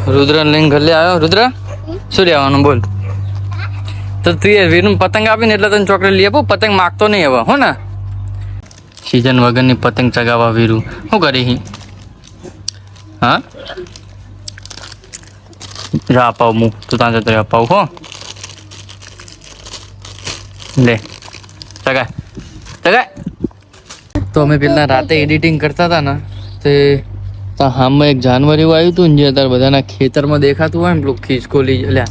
रुद्र લઈને ઘરે આવ્યો. રુદ્ર શું લેવાનું બોલ? તો તું એ વીરનું પતંગ આપીને એટલે તને ચોકલેટ લઈ આપો. પતંગ માગતો નહીં હવે હો ને. સીઝન વગરની પતંગ ચગાવવા વીરું શું કરી? હા જા અપાવ હું તું ત્યાં જતો અપાવ હો. લે ચગાય ચગાય. તો અમે પેલા રાતે એડિટિંગ કરતા હતા ને તે હામાં એક જાનવર એવું આવ્યું હતું ને જે અત્યારે બધાના ખેતરમાં દેખાતું હોય ને પેલું ખિસકોલી એટલે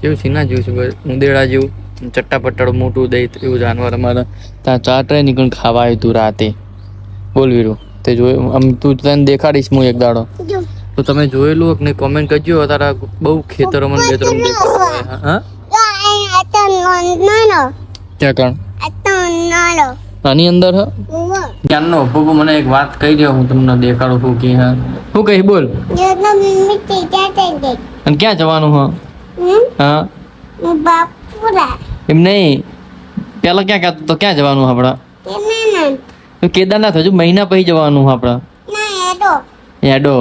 જેવું સીના જેવું છે ઉંદેડા જેવું ચટ્ટા પટ્ટાળું મોટું દઈ એવું જાનવર અમારે ત્યાં ચાટરે નીકળ ખાવા આવ્યું હતું રાતે. બોલ વીરું તે જોયું આમ તું તને દેખાડીશ હું એક દાડો તો તમે જોયેલું ને કોમેન્ટ કરજો. તારા બહુ ખેતરોમાં ખેતરોમાં દેખાતું હોય. હા ક્યાં કણ આની અંદર હ ક્યાંનો પપ્પુ મને એક વાત કહી દો હું તમને દેખાડું છું કે હા શું કહી બોલ. અને ક્યાં જવાનું હ? હા એમ નહીં પેલા ક્યાં કહેતો તો ક્યાં જવાનું આપડા? કેદારનાથ હજુ મહિના પછી જવાનું આપડા. હેડો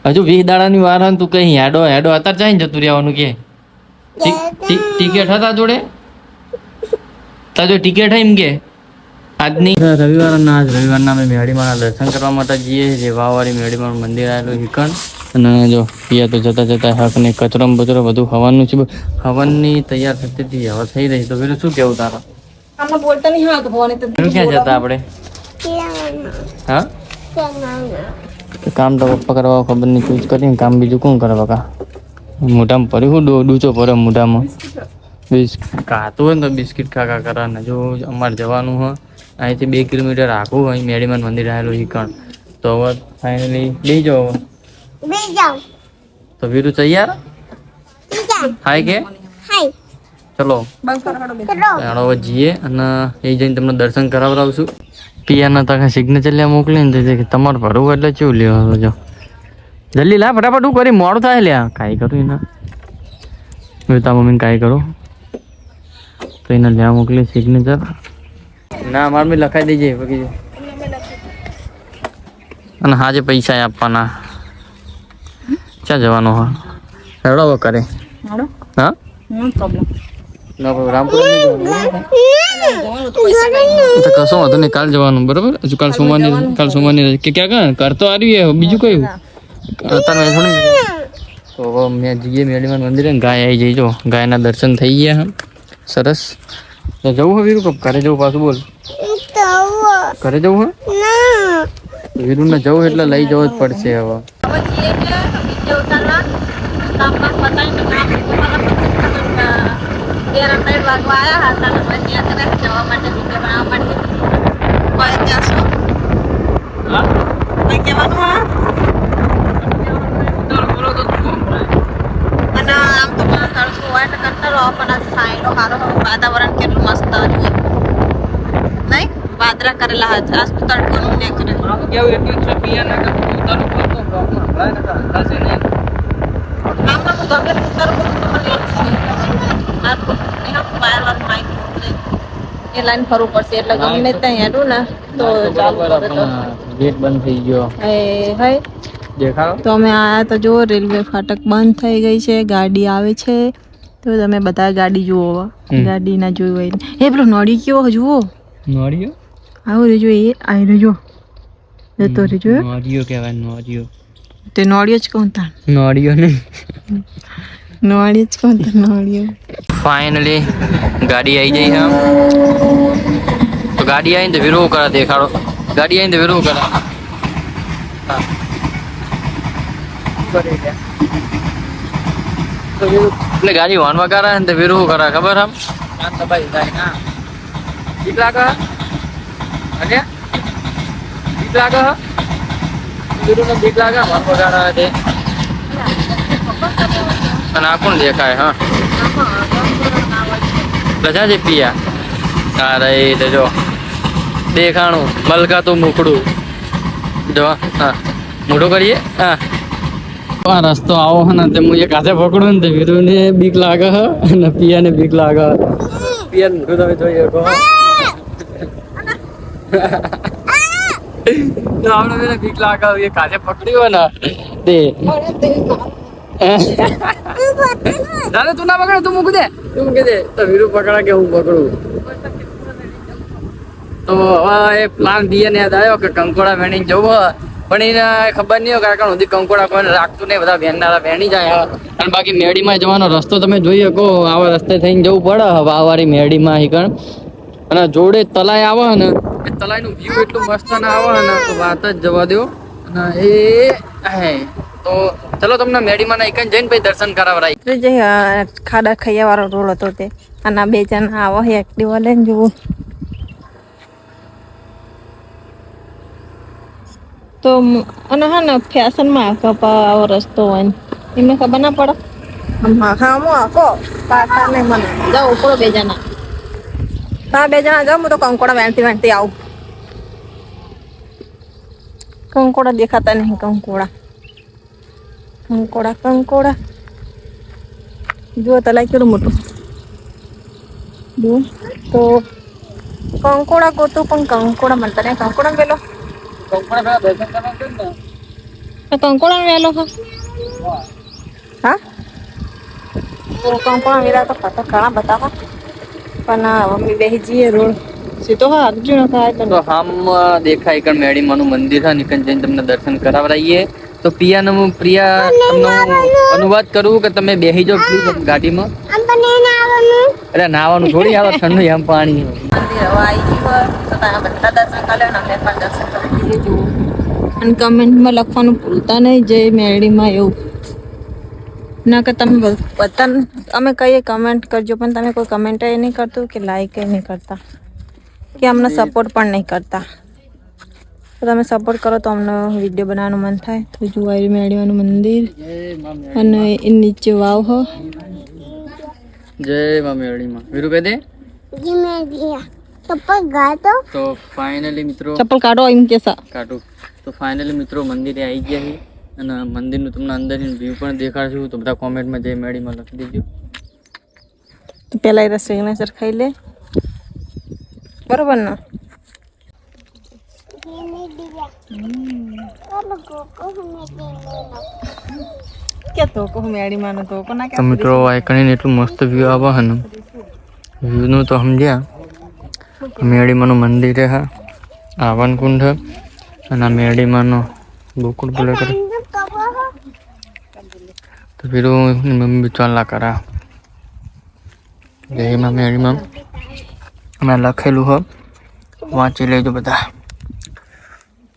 હજુ 20 દાડાની વાર તું કઈ હેડો હેડો અત્યારે જઈને જતું રહેવાનું કે ટિકિટ હતા જોડે તાજો ટિકિટ હે એમ કે આજની રવિવારના આજ રવિવારના અમે મેળીમાના દર્શન કરવા માટે જઈએ જે વાવવાળી મેળીમાનું મંદિર આવેલું હિકણ. અને જો પિયા તો જતા જતા હક ને કચરો બચરો બધું હવાનું છે. હવનની તૈયાર થતી હતી હવે થઈ રહી તો પેલું શું કેવું તારા? ક્યાં જતા આપણે? હા કામ તો પપ્પા કરવા ખબર નહીં ચૂઝ કરીને કામ બીજું કોણ કરે બકા? મોઢામાં પડ્યું હું ડૂચો પડે મોઢામાં. ખાતું હોય ને તો બિસ્કિટ ખાખા કરવાના. જો અમારે જવાનું હોય અહીંથી 2 કિલોમીટર આખું અહીં મેળીમાન મંદિર આવેલું હિકણ. તો હવે ફાઇનલી લઈ જાઓ તો વીરું તૈયાર હાય કે ચલો હવે જઈએ અને એ જઈને તમને દર્શન કરાવડાવશું. પિયાના તને સિગ્નેચર લ્યા મોકલીને કે તમારે ભરવું એટલે કેવું લેવાનું? જો જલ્દી લા ફટાફટ હું કરી મોડું થાય લ્યા કાંઈ કરું એના તારા મમ્મીને કાંઈ કરું તો એને લ્યા મોકલી સિગ્નેચર. ના મારે મેં લખાઈ દેજે બાકી અને હાજે પૈસા આપવાના. ક્યાં જવાનું હા હેડો કરે હા રામપુર કશો વાંધો નહીં કાલ જવાનું બરોબર. હજુ કાલ સોમવારની કે ક્યાં કરતો આવ્યું બીજું કયું અત્યારે થોડી. તો મેં જઈએ મેળીમાન મંદિરે ગાય આવી જઈ. જો ગાયના દર્શન થઈ ગયા હા સરસ. તો જવું હોય વીરું ઘરે જવું પાછું બોલ ઘરે જવું હોય વીરું ને જવું એટલે લઈ જવું જ પડશે હવે. વાતાવરણ કેટલું મસ્ત નહીં વાદરા કરેલા આજ તો તડકો નું ને કરે એ લાઈન ફરવું પડશે એટલે ગમે ત્યાં હેડું ને તો ચાલુ કરે તો ગેટ બંધ થઈ ગયો હે દેખાડો. તો અમે આયા તો જો રેલવે ફાટક બંધ થઈ ગઈ છે. ગાડી આવે છે તો તમે બધા ગાડી જુઓ. ગાડી ના જોયું હોય એ પેલો નોડી કેવો જુઓ નોડિયો આવો રેજો એ આવી રહ્યો જતો રેજો નોડિયો કહેવાય નોડિયો. તે નોડિયો જ કહું તા નોડિયો ને નોડિયો જ કહું તા નોડિયો. ફાઇનલી ગાડી આવી જઈ હા તો ગાડી આવીને તો વિરોહ કરા દેખાડો. ગાડી આવીને તો વિરોહ કરા હા એટલે ગાડી વાનવા કરા ને તો વિરોહ કરા ખબર આમ દબાઈ જાય ના બીક લાગે અરે બીક લાગે વિરોહ ને બીક લાગે વાનવા કરા તે અને આ કોણ દેખાય હા બધા જ પિયા અરે એ જો દેખાણું મલકાતું મુખડું જો હા મોટો કરીએ હા આ રસ્તો આવો હે ને તે હું એક હાથે પકડું ને તે વીરુ ને બીક લાગે હ અને પિયા ને બીક લાગે. પિયા ને તમે જોઈએ કો તો આપણે બેને બીક લાગે એક હાથે પકડ્યો ને તે દાદા તું ના પકડ, તું મૂકી દે, તું મૂકી દે. તો વીરુ પકડા કે હું પકડું? તો હવે એ પ્લાન બી ને યાદ આવ્યો કે કંકોડા વેણી જવું, પણ એને ખબર નહીં હોય કારણ સુધી કંકોડા કોઈને રાખતું નહીં, બધા વેણનારા વેણી જાય. અને બાકી મેડીમાં જવાનો રસ્તો તમે જોઈ શકો, આવા રસ્તે થઈને જવું પડે વાવારી મેડીમાં હીકણ. અને જોડે તલાય આવે ને, એ તલાયનું વ્યૂ એટલું મસ્ત ને આવે ને તો વાત જ જવા દો. અને એ હે તો ચલો તમને મેડીમાં હીકણ જઈને પછી દર્શન કરાવરાય. જે ખાડા ખૈયા વાળો રોડ હતો તે, અને આ બે જણા આવો એક્ટિવા લઈને જુઓ. તો અને હા ને ફેશનમાં આવો રસ્તો હોય ને એમને ખબર ના પડે. હા હું આખો પાટા ને મને જાઓ ઉપડો બે જણા. હા બે જણા જાઓ, હું તો કંકોડા વેણતી આવું. કંકોડા દેખાતા નહીં, કંકોડા જુઓ તલાય કેટલું મોટું. જુઓ તો કંકોડા ગોતું પણ કંકોડા મળતા નહીં. કંકોડા પેલો કંકોડા વેલો હા તો કંકોડા વેલા તો ખાતા ઘણા બધા પણ મમ્મી બેસી જઈએ રોડ સીધો હા અર્જુન થાય તો હામ દેખાય કે મેડીમાનું મંદિર છે, નિકન જઈને તમને દર્શન કરાવરાઈએ. તો પ્રિયા તમને અનુવાદ કરું કે તમે બેસી જાઓ પ્લીઝ ગાડીમાં. અરે નાવાનું થોડી આવે, ઠંડુ એમ પાણી. અને કમેન્ટમાં લખવાનું ભૂલતા નહીં જય મેરડીમાં એવું ના કે તમે બધા અમે કહીએ કમેન્ટ કરજો પણ તમે કોઈ કમેન્ટ નહીં કરતું કે લાઈક નહીં કરતા કે અમને સપોર્ટ પણ નહીં કરતા. તો તમે સપોર્ટ કરો તો અમને વિડીયો બનાવવાનું મન થાય. તો જુવારી મેરડીમાનું મંદિર અને એ નીચે વાવ હો. જય માં મેરડીમાં. વીરુ કહી દે તો ફાઇનલી મિત્રો ચપ્પલ કાઢો એમ કેસા કાઢું. તો ફાઇનલી મિત્રો મંદિરે આવી ગયા છે અને મંદિરનું તમને અંદરનું વ્યૂ પણ દેખાડશું. તો બધા કોમેન્ટમાં જય મેરડીમાં લખી દેજો. તો પેલા એ સિગ્નેચર ખાઈ લે બરોબર ને. તો મિત્રો આઈકણીને એટલું મસ્ત વ્યૂ આવે છે ને, વ્યૂનું તો સમજ્યા. મેરડીમાનું મંદિર હા, આવન કુંડ અને આ મેરડીમાનો ગોકુળ બોલે કરે. તો फिर मम्मी ચાલા કરા જયમાં મેરડીમાં અમે લખેલું હો, વાંચી લેજો બધા.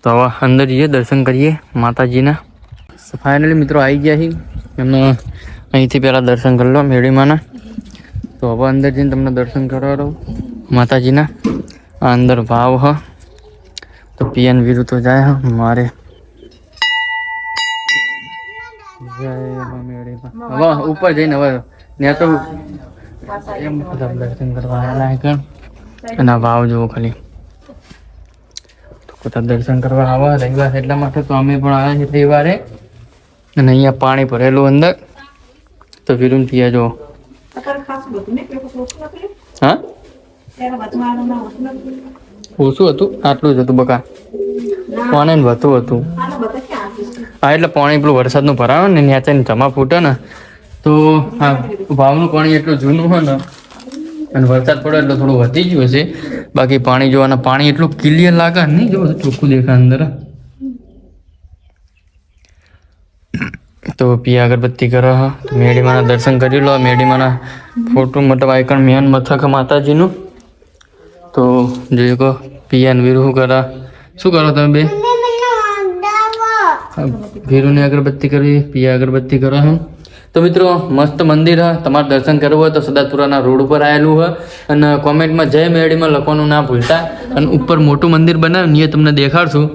તો હવે અંદર જઈએ, દર્શન કરીએ માતાજીના. ફાઇનલી મિત્રો આવી ગયા છીએ, એમને અહીંથી પહેલાં દર્શન કરી લો મેરડીમાના. તો હવે અંદર જઈને તમને દર્શન કરાવો માતાજીના. આ અંદર ભાવ હ તો પીએન વીરુ તો જાય હ મારે જય મેરડીમાં. હવે ઉપર જઈને હવે ત્યાં તો એમ બધા દર્શન કરવા આવેલા અને ભાવ જુઓ ખાલી. તો બધા દર્શન કરવા આવા રવિવાર એટલા માટે તો અમે પણ આવ્યા છીએ રવિવારે. અને અહીંયા પાણી ભરેલું અંદર. તો વીરુન પિયા જો હા ઓછું હતું, આટલું જ હતું બકા. પાણી વધુ હતું હા, એટલે પાણી પેલું વરસાદનું ભરાવે ને ન્યાચે જમા ફૂટે ને તો હા ભાવનું પાણી એટલું જૂનું હોય ને અને વરસાદ પડે એટલે થોડું વધી ગયું હશે. બાકી પાણી જોવાના પાણી એટલું ક્લિયર લાગે નહીં, જો ચોખ્ખું દેખાય અંદર. તો પિયા અગરબત્તી કરો હા. મેરડીમાના દર્શન કરી લો. મેરડીમાના ફોટો મતલબ આઈકણ મેન મથક માતાજીનું. તો જોઈ કહો પિયા વીરુ શું કરા, શું કરો તમે બે? વીરુને અગરબત્તી કરવી, પિયા અગરબત્તી કરો હમ. તો મિત્રો મસ્ત મંદિર હા, તમારે દર્શન કરવું હોય તો સદાપુરાના રોડ ઉપર આવેલું હોય. અને કોમેન્ટમાં જય મેરડીમાં લખવાનું ના ભૂલતા. અને ઉપર મોટું મંદિર બનાવ્યું ને એ તમને દેખાડશું.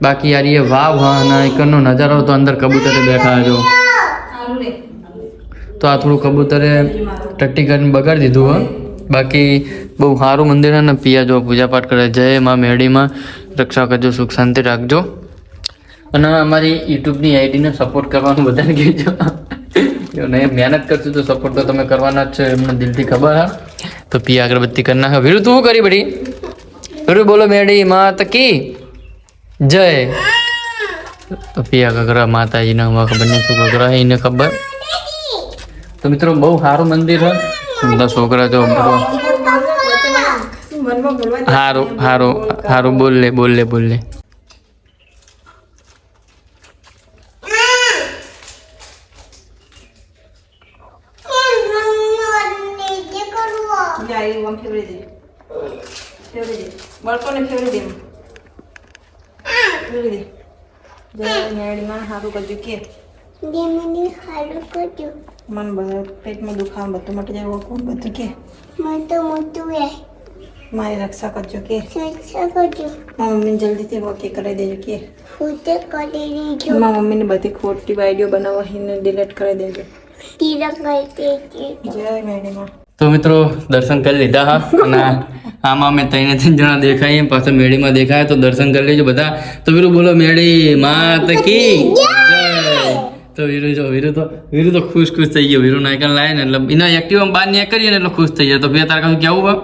બાકી યાર એ વાવ હા અને આઈકણનો નજારો તો અંદર કબૂતરે બેઠા છો. તો આ થોડું કબૂતરે ટટ્ટી કરીને બગાડી દીધું હોય. બાકી બહુ સારું મંદિર છે ને. પિયા જો પૂજાપાઠ કરે જય માં મેરડીમાં, રક્ષા કરજો, સુખ શાંતિ રાખજો. અને અમારી યુટ્યુબની આઈડીને સપોર્ટ કરવાનું બધાને કહેજો. નહીં મહેનત કરશું તો સપોર્ટ તો તમે કરવાના જ છે, એમને દિલથી ખબર હા. તો પિયા અગરબત્તી કરી નાખે. વીરુ તું શું કરી બધી? વીરુ બોલો મેરડી માત કી જય. તો પિયા કગરા માતાજીના ખબર નહીં શું કગરા એને ખબર. તો મિત્રો બહુ સારું મંદિર છે. બધા છોકરા જો હારું હારું હારું બોલ લે मन पेट में दुखा बतू मट जाए वो कौन बतू के मारी रक्षा करजो के मम्मी जल्दी से वो के करे देजो के मम्मी ने बધી ખોટી વિડિયો બનાવીને ડિલીટ કરી દેજો. જય મેડી માં. તો મિત્રો દર્શન કરી લીધા હા અને આમાં અમે 3 જણા દેખાઈએ પાછળ મેળીમાં દેખાય તો દર્શન કરી લેજો બધા. તો વીરુ બોલો મેળી માત કી જય. તો વીરુ તો ખુશ થઈ ગયો. વીરુ નાયકન લાય ને એટલે એના એક્ટિવા બહાર ને કરીએ ને એટલે ખુશ થઈ જાય. તો બે તાર કામ કેવું બા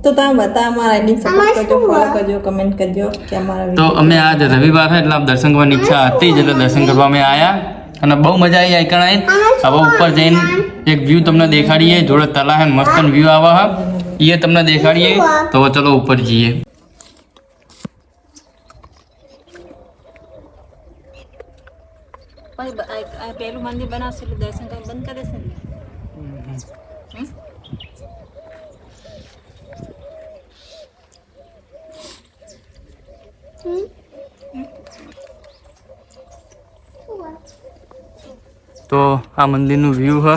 તો તમે બતા અમારા આઈડી સપોર્ટ કરજો, ફોલો કરજો, કમેન્ટ કરજો કે અમારા તો અમે આજ રવિવાર છે એટલે દર્શન કરવાની ઈચ્છા હતી જ એટલે દર્શન કરવા અમે આયા અને બહુ મજા આવી આઈકણ આવીને. હવે ઉપર જઈને એક વ્યૂ તમને દેખાડીએ. જોડે તલા હે મસ્ત વ્યૂ આવે હા એ તમને દેખાડીએ. તો ચલો ઉપર જઈએ. પહેલું મંદિર બનાવશે એટલે દર્શન કરવા બંધ કરી દેશે ને. તો આ મંદિરનું વ્યૂ હ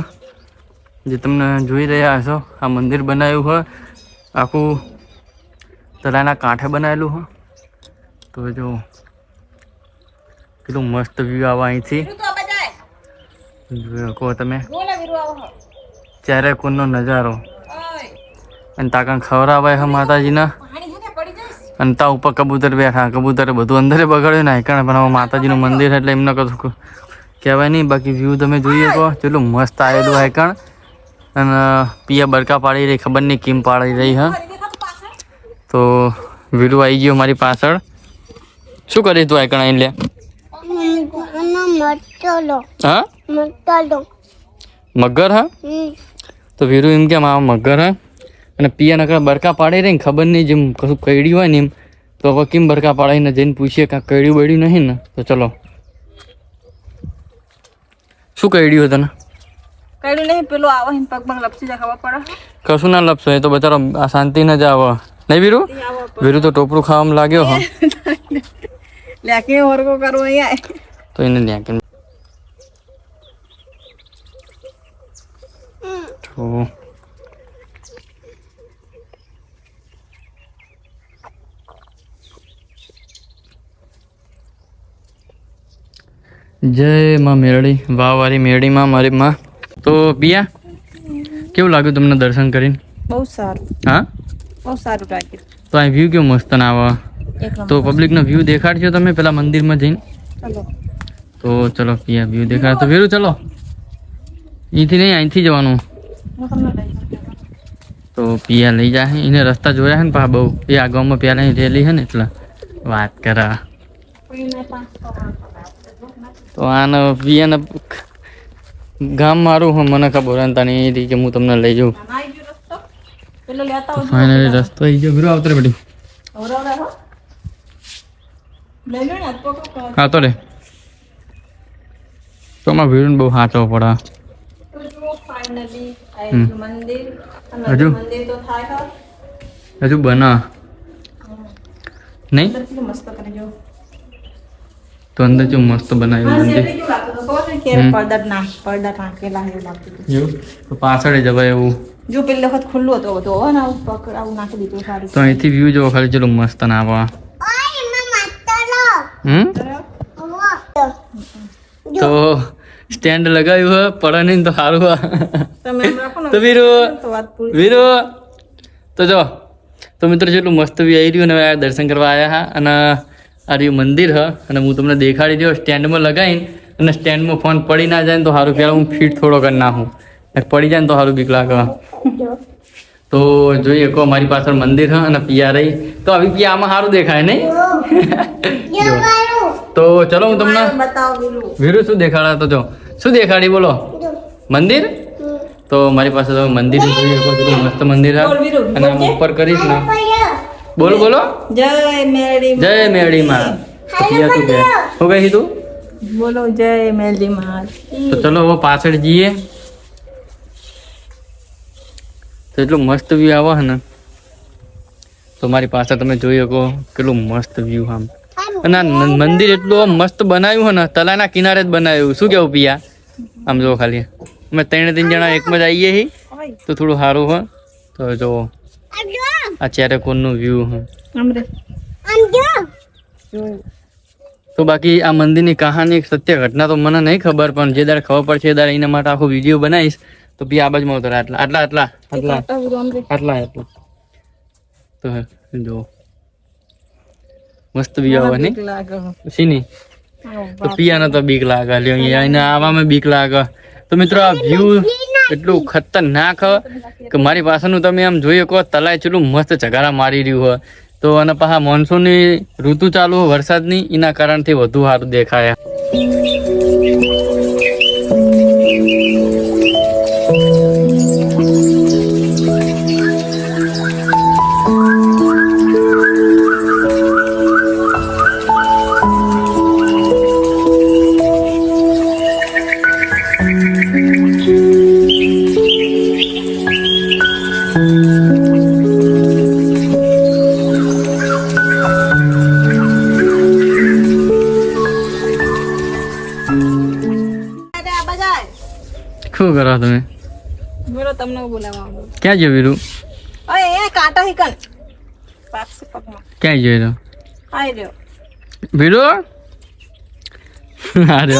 જે તમને જોઈ રહ્યા હશો. આ મંદિર બનાવ્યું હ આખું તળાવના કાંઠે બનાવેલું હ. તો જો કેટલું મસ્ત વ્યૂ આવે અહીંથી જોઈ શકો તમે. ચારે કોણનો નજારો અને તાકાં ખવડાવે છે માતાજીના અને તા ઉપર કબૂતર બેઠા. કબૂતરે બધું અંદરે બગાડ્યું ને કારણ પણ માતાજીનું મંદિર એટલે એમને કશું કહેવાય નહીં. બાકી વ્યૂ તમે જોઈએ તો કેટલું મસ્ત આવેલું આઈકણ અને પિયા બરકા પાડી રહી ખબર નહીં કેમ પાડી રહી હા. તો વીરુ આવી ગયો મારી પાછળ. શું કરી તું આઈકણ અહીં લે હા મગર હા. તો વીરુ એમ કેમ આ મગર હા અને પિયા નકર બરકા પાડી રહી ને ખબર નહીં જેમ કશું કઈડ્યું હોય ને એમ. તો હવે કેમ બરકા પાડીને જઈને પૂછીએ કાં કઈડ્યું બળ્યું નહીં ને. તો ચલો શું કઈડ્યું તને? કઈડ્યું નહીં પેલું આવે ને પગ લપસી જાય ખબર પડે. કશું ના લપસો એ તો બચારો શાંતિ ન જ આવે નહીં. વીરુ તો ટોપરું ખાવામાં લાગ્યો હા. લેકે ઓરકો કરવો અહીંયા તો એને લેકે તો જય માં મેરડી વાવારી મેરડીમાં મારી માં. તો પિયા કેવું લાગ્યું તમને દર્શન કરીને? બહુ સારું. હા બહુ સારું લાગ્યું. તો આ વ્યૂ કેવું મસ્ત ના આવે. તો પબ્લિકનો વ્યૂ દેખાડજો તમે પેલા મંદિરમાં જઈને. તો ચલો પિયા વ્યૂ દેખાડ. તો વીરુ ચલો અહીંથી નહીં અહીંથી જવાનું. તો પિયા લઈ જાય એને રસ્તા જોયા છે ને પા બહુ એ આ ગામમાં પહેલાં રહેલી છે ને એટલે વાત કરા. તો આને પિયાને ગામ મારું હું મને ખબર હતા નહીં હતી કે હું તમને લઈ જાઉં. ફાઇનલી રસ્તો આવી ગયો. વીરુ આવતો રે બેટી. હા તો રે તો માં વીરુને બહુ સાચવો પડે. હજુ બના નહીં તો અંદર જો મસ્ત બનાવ્યું મંદિર. તો પાછળ જવાય એવું. જો પેલી વખત ખુલ્લું હતું તો હવે ને આવું નાખી દીધું સારું. તો અહીંથી વ્યૂ જોવો ખાલી ચલો મસ્ત ના આવે. તો સ્ટેન્ડ લગાવ્યું હોય પડે નહીં તો સારું હોય. તો વીરુ તો જો તો મિત્રો જેટલું મસ્ત વ્યૂ આવી રહ્યું ને હવે દર્શન કરવા આવ્યા હા. અને આ રહ્યું મંદિર હ અને હું તમને દેખાડી દઉં સ્ટેન્ડમાં લગાવીને અને સ્ટેન્ડમાં ફોન પડી ના જાય ને તો સારું. પહેલાં હું ફીટ થોડો કરી નાખું પડી જાય ને તો સારું બીક લાગે. તો જોઈએ કહો મારી પાછળ મંદિર હ અને પિયા રહી તો આવી પિયા આમાં સારું દેખાય નહીં. તો ચલો હું તમને વીરુ શું દેખાડા તો જો શું દેખાડી બોલો. મંદિર તો મારી પાસે તો મંદિર જોઈ શકો છો, મસ્ત મંદિર છે. અને આમ ઉપર કરીશ ને બોલો બોલો જય મેરડી જય મેરડી માં. તો પિયા તું કે શું કહી તું? બોલો જય મેરડી માં. તો ચલો હવે પાછળ જઈએ. તો એટલું મસ્ત વ્યૂ આવે છે ને, તો મારી પાસે તમે જોઈ શકો કેટલું મસ્ત વ્યૂ આમ. અને આ મંદિર એટલું આમ મસ્ત બનાવ્યું છે ને, તલાના કિનારે જ બનાવ્યું. શું કેવું પિયા? આમ જો ખાલી અમે 3 જણા એકમાં જ આવીએ છીએ તો થોડું સારું હોય. તો જો આ ચારે કોરનું વ્યૂ છે. તો બાકી આ મંદિરની કહાની સત્ય ઘટના તો મને નહીં ખબર, પણ જે દાડે ખબર પડશે એ દાડે એના માટે આખો વિડીયો બનાવીશ. તો બી આ બાજુમાં ઉતરે આટલા આટલા આટલા આટલા આટલા આટલા. તો જો મસ્ત વ્યૂ આવે નહીં શીની? તો પિયાનો તો બીક લાગે લ્યો, એને આવામાં બીક લાગે. તો મિત્રો આ વ્યૂ એટલું ખતરનાક કે મારી પાસેનું તમે આમ જોઈ શકો તલાય કેટલું મસ્ત ચગારા મારી રહ્યું હોય. તો અને પાછા મોન્સૂનની ઋતુ ચાલુ હોય વરસાદની, એના કારણથી વધુ સારું દેખાય. શું કરો તમે? બોલો તમને બોલાવવા. ક્યાં જો વીરુ? અરે એ કાંટા હિકન પાછે પગમાં. ક્યાં જોઈ રહ્યો આઈ રહ્યો વીરુ? અરે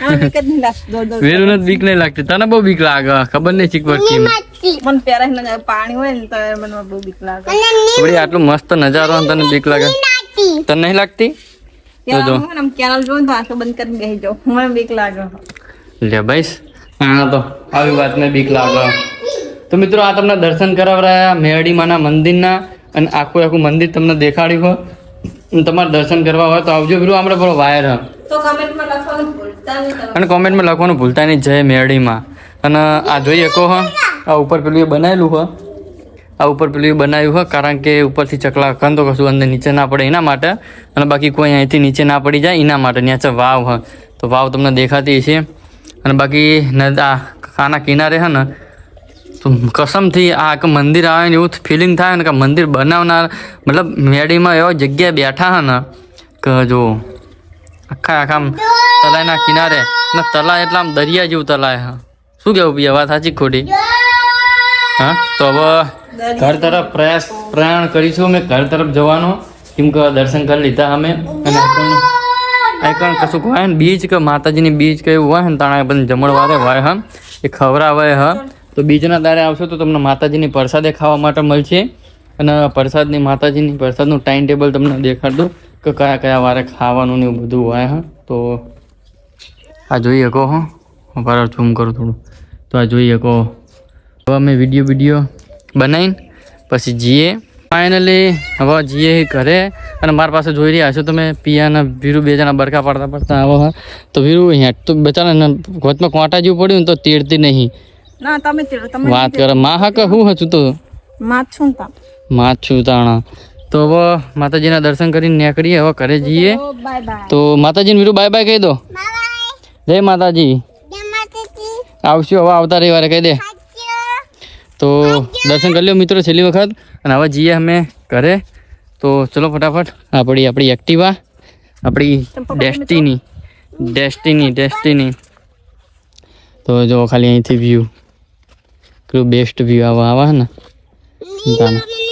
હા બીક જ નહીં લાગતી. વીરુ ને બીક નહીં લાગતી, તને બહુ બીક લાગે. ખબર નહીં ચીક પડતી મને પહેરા ન પાણી હોય ને તો મને બહુ બીક લાગે. થોડી આટલું મસ્ત નજારો અને તને બીક લાગે? તને નહીં લાગતી? જો આમ કેનલ જોઉં તો આંખો બંધ કરીને બેસી જાઉં, મને બીક લાગે. લે ભાઈ હા, તો આવી વાતને બીક લાગે. તો મિત્રો આ તમને દર્શન કરાવરાયા મેરડી માના મંદિરના, અને આખું મંદિર તમને દેખાડ્યું હોય. અને તમારે દર્શન કરવા હોય તો આવજો. વીરુ આપણે પેલો વાયર હ તો કમેન્ટમાં લખવાનું ભૂલતા નહીં. અને કોમેન્ટમાં લખવાનું ભૂલતા નહીં જય મેરડીમાં. અને આ જોઈ શકો હો, આ ઉપર પેલું એ બનાવેલું હોય, આ ઉપર પેલું એ બનાવ્યું હોય કારણ કે ઉપરથી ચકલા ખન તો કશું અંદર નીચે ના પડે એના માટે, અને બાકી કોઈ અહીંથી નીચે ના પડી જાય એના માટે. નીચે વાવ હોય તો વાવ તમને દેખાતી છે. અને બાકી આના કિનારે છે ને તો કસમથી આ મંદિર આવે ને એવું ફિલિંગ થાય ને કે મંદિર બનાવનાર મતલબ મેરડીમાં એવા જગ્યાએ બેઠા હે ને કે જો આખા તલાયના કિનારે ને તલાય એટલે આમ દરિયા જેવું તલાય હા. શું કેવું બી વાત સાચી ખોટી? હા, તો હવે ઘર તરફ પ્રયાણ કરીશું અમે, ઘર તરફ જવાનો. કેમ કે દર્શન કરી લીધા અમે, અને આઈકણ કશું હોય ને બીજ કે માતાજીની બીજ કે એવું હોય ને તાણા બધું જમણવારે હોય હા, એ ખવડાવે હા. તો બીજના દારે આવશો તો તમને માતાજીની પ્રસાદે ખાવા માટે મળશે. અને પ્રસાદની માતાજીની પ્રસાદનું ટાઈમ ટેબલ તમને દેખાડ દઉં કે કયા કયા વારે ખાવાનું ને એવું બધું હોય હા. તો આ જોઈ શકો હો, બરાબર ઝૂમ કરું થોડું. તો આ જોઈ શકો હવે અમે વિડીયો બનાવીને પછી જઈએ ફાઇનલી. હવે જઈએ ઘરે. અને મારા પાસે જોઈ રહ્યા છો તમે પિયાના વીરુ 2 જણા બરકા પાડતા આવો હા. તો વીરુ હેઠ તો બચારા ગોતમાં કોંટા જેવું પડ્યું ને તો તેડતી નહીં. ના તમે વાત કરે માં હા કે હું હતું તો માં છું તાણા. તો હવે માતાજીના દર્શન કરીને નીકળીએ, હવે ઘરે જઈએ. તો માતાજીને વીરુ બાય બાય કહી દો. જય માતાજી. આવશું હવે આવતા રવિવારે કહી દે. તો દર્શન કરી લો મિત્રો છેલ્લી વખત. અને હવે જઈએ અમે ઘરે. તો ચલો ફટાફટ આપણી એક્ટિવા, આપણી ડેસ્ટિની. તો જો ખાલી અહીંથી વ્યૂ કેટલું બેસ્ટ વ્યૂ આવે ને.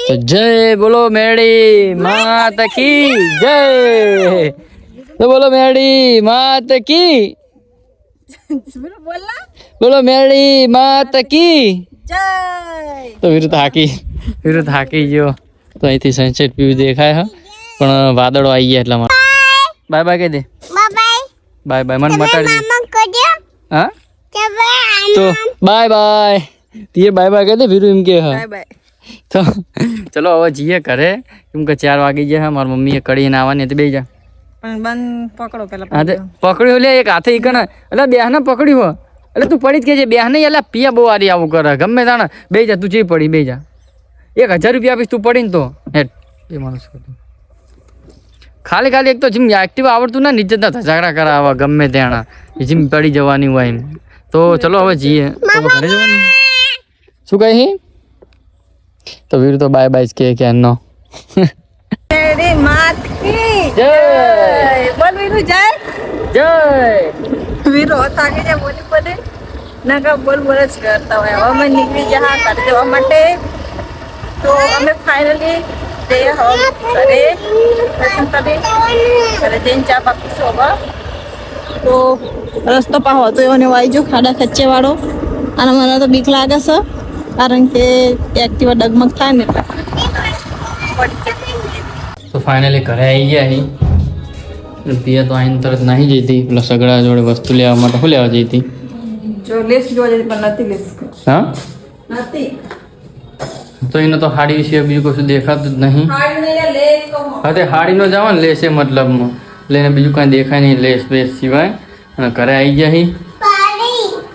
તો જય બોલો મેરડી માત કી જય. તો બોલો મેરડી માત કી, બોલો મેરડી માત કી જય. તો વીરુ થાકી ગયો. તો અહીંથી સનસેટ વ્યૂ દેખાય હા, પણ વાદળો આવી ગયા એટલા માટે. બાય બાય કહી દે. બાય બાય મને મટાડી દે હા. તો બાય બાય તે બાય બાય કહી દે વીરુ એમ કે હા. તો ચલો હવે જઈએ ઘરે, કેમ કે 4 વાગી ગયા. મારી મમ્મીએ કઢીને આવવાની હતી. બે જા પણ બંધ પકડો પેલા. હા તે પકડ્યું લે એક હાથે ઈકણ એટલે બે ને પકડ્યું એટલે તું પડી જ કે છે બે નહીં એટલે પિયા બહુ આરી આવું કરે ગમે તાણે બે જા તું જે પડી બે જા 1000 રૂપિયા આપીશ તું પડીને તો હેઠ એ માણસ ખાલી એક તો જીમ એક્ટિવ આવડતું ના નીચે ઝઘડા કરાવવા ગમે ત્યાં જીમ પડી જવાની હોય એમ તો ચલો હવે જઈએ તો ઘરે જવાનું શું કહી તો વીર તો બાય બાય કે નો મેરી માત કી જય બોલ વીરુ જય જય વીરો થાકે છે બોલી પડે ના કા બોલ જ કરતા હોય હવે અમે નીકળી જા ઘરે જવા માટે તો અમે ફાઇનલી જઈએ હવે ઘરે દર્શન કરી ઘરે જઈને ચા પાકીશું હવે તો રસ્તો પાહો હતો એવો આવી જો ખાડા ખચ્ચે વાળો અને મને તો બીક લાગે છે કારણ કે એક્ટિવા ડગમગ થાય ને તો ફાઇનલી ઘરે આવી ગયા પિયા તો આઈને તરત નાહી જતી પેલા સગડા જોડે વસ્તુ લેવા માટે શું લેવા જતી જો લેસ જોવા જતી પણ નથી લેસ હા નથી તો એને તો હાડી વિશે બીજું કશું દેખાતું જ નહીં હા તે હાડી નો જવા ને લેશે મતલબમાં લઈને બીજું કાંઈ દેખાય નહીં લેસ બેસ સિવાય અને ઘરે આવી ગયા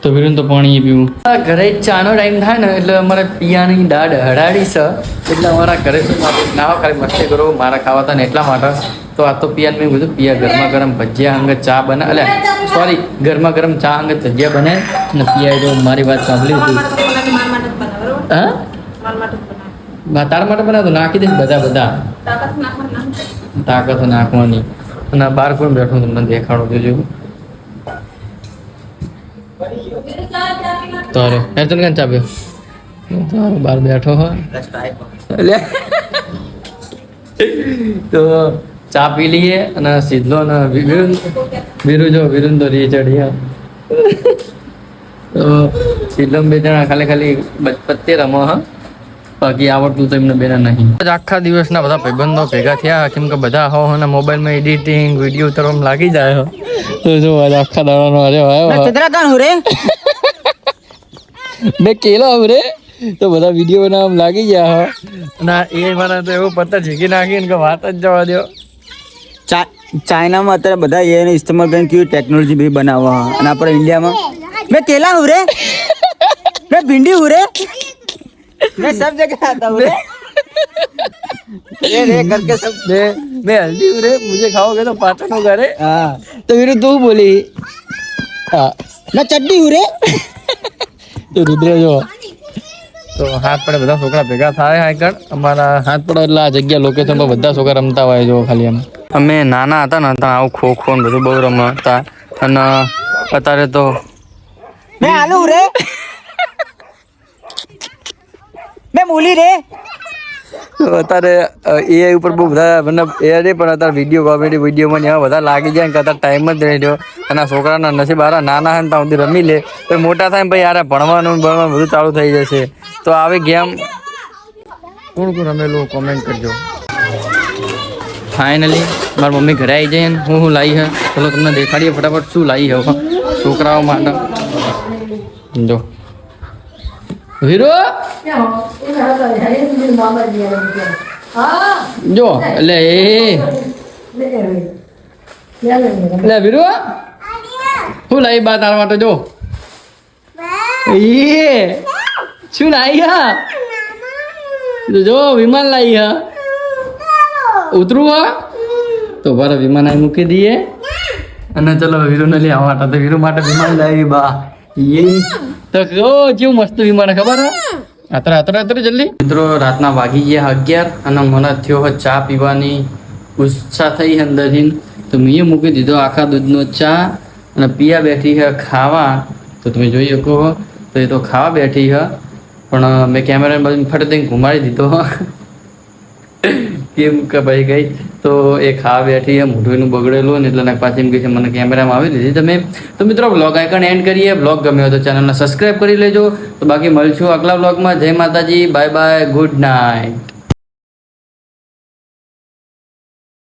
તો વિરુન તો પાણી પીવું ઘરે ચાનો ટાઈમ થાય ને એટલે અમારે પિયાની દાઢ હડાડી છે એટલે અમારા ઘરે શું ના ખાલી મસ્તી કરો મારા ખાવા હતા ને એટલા માટે તો આ તો પિયાને મેં કીધું પિયા ગરમા ગરમ ભજીયા અંગે ચા બને એટલે સોરી ગરમા ગરમ ચા અંગે ભજીયા બને ને પિયાએ તો મારી વાત સાંભળી હતી હા તારા માટે બનાવતો નાખી દઈશ બધા તાકાત નાખવાની અને બહાર કોણ બેઠું તમને દેખાડો જોજો તારે હેરચંદ કાન ચાપ્યો તારો બહાર બેઠો હોય તો ચા પી લઈએ અને સીધલો અને વિરુ તો રી ચડ્યા તો સીધલો બે જણા ખાલી પત્તે રમો હા બાકી આવડતું તો એમને બેના નહીં આખા દિવસના બધા ભાઈબંધો ભેગા થયા કેમ કે બધા હો અને મોબાઈલમાં એડિટિંગ વિડીયો ઉતારવામાં લાગી જાય તો જો આખા દાડાનો અરે રે મેં કેલો રે તો બધા વિડીયો બનાવવામાં લાગી ગયા ના એ મને તો એવું પત્તા ઝીકી નાખીને કે વાત જ જવા દો ચાઇનામાં અત્યારે બધા એનો ઇસ્તેમાલ કરીને કેવી ટેકનોલોજી બી બનાવવા અને આપણે ઇન્ડિયામાં મેં કેલા હું રે મેં ભીંડી હું રે मैं सब जगह आता हूँ रे करके सब मैं हल्दी हूँ रे मुझे खाओगे तो पाचन होगा रे हाँ तो फिर तू बोली हाँ मैं चड्डी हूँ रे તો રુદ્ર જો તો હાથ પડે બધા છોકરા ભેગા થાય આગળ અમારા હાથ પડે એટલે આ જગ્યા લોકેશન પર બધા છોકરા રમતા હોય જો ખાલી એમ અમે નાના હતા ને ત્યાં આવું ખો ખો ને બધું બહુ રમતા અને અત્યારે તો मैं आलू रे मैं मूली रे અત્યારે એ ઉપર બહુ બધા મતલબ એ રે પણ અત્યારે વિડીયો કોમેડી વિડીયોમાં એવા બધા લાગી જાય કે અત્યારે ટાઈમ જ રહી રહ્યો અને આ છોકરાના નસીબ આરા નાના હોય ને ત્યાં સુધી રમી લે તો મોટા થાય ને ભાઈ યાર ભણવાનું બધું ચાલુ થઈ જશે તો આવી ગેમ કોણ રમેલું કોમેન્ટ કરજો ફાઇનલી મારી મમ્મી ઘરે આવી જાય ને હું લાવી હે ચલો તમને દેખાડીએ ફટાફટ શું લાવી હવે છોકરાઓ માટે જો હીરો જો એટલે એટલે વીરુ શું લાવી બા તારા માટે જો એ શું લાવી હા જો વિમાન લાવી હા ઉતરું હા તો બરાબર વિમાન અહીં મૂકી દઈએ અને ચલો વીરુને લઈ આવવા માટે તો વીરુ માટે વિમાન લાવી બા એ તો કેવું મસ્ત વિમાન ખબર હે અત્યારે જલ્દી મિત્રો રાતના વાગી ગયા 11 અને મને થયો ચા પીવાની ઉત્સાહ થઈ અંદરથી તો મેં મૂકી દીધો આખા દૂધનો ચા અને પિયા બેઠી છે ખાવા તો તમે જોઈ શકો તો એ તો ખાવા બેઠી છે પણ મેં કેમેરા બાજુ ફટ દઈને ઘુમાડી દીધો કેમ કે ભાઈ ગઈ તો એ ખાવા બેઠી છે મોઢું એનું બગડેલું ને એટલે પાછી એમ કહે છે મને કેમેરામાં આવી દીધી તમે તો મિત્રો બ્લોગ આઇકન એન્ડ કરીએ બ્લોગ ગમ્યો હોય તો ચેનલને સબસ્ક્રાઈબ કરી લેજો તો બાકી મળશું આગલા બ્લોગમાં જય માતાજી બાય બાય ગુડ નાઇટ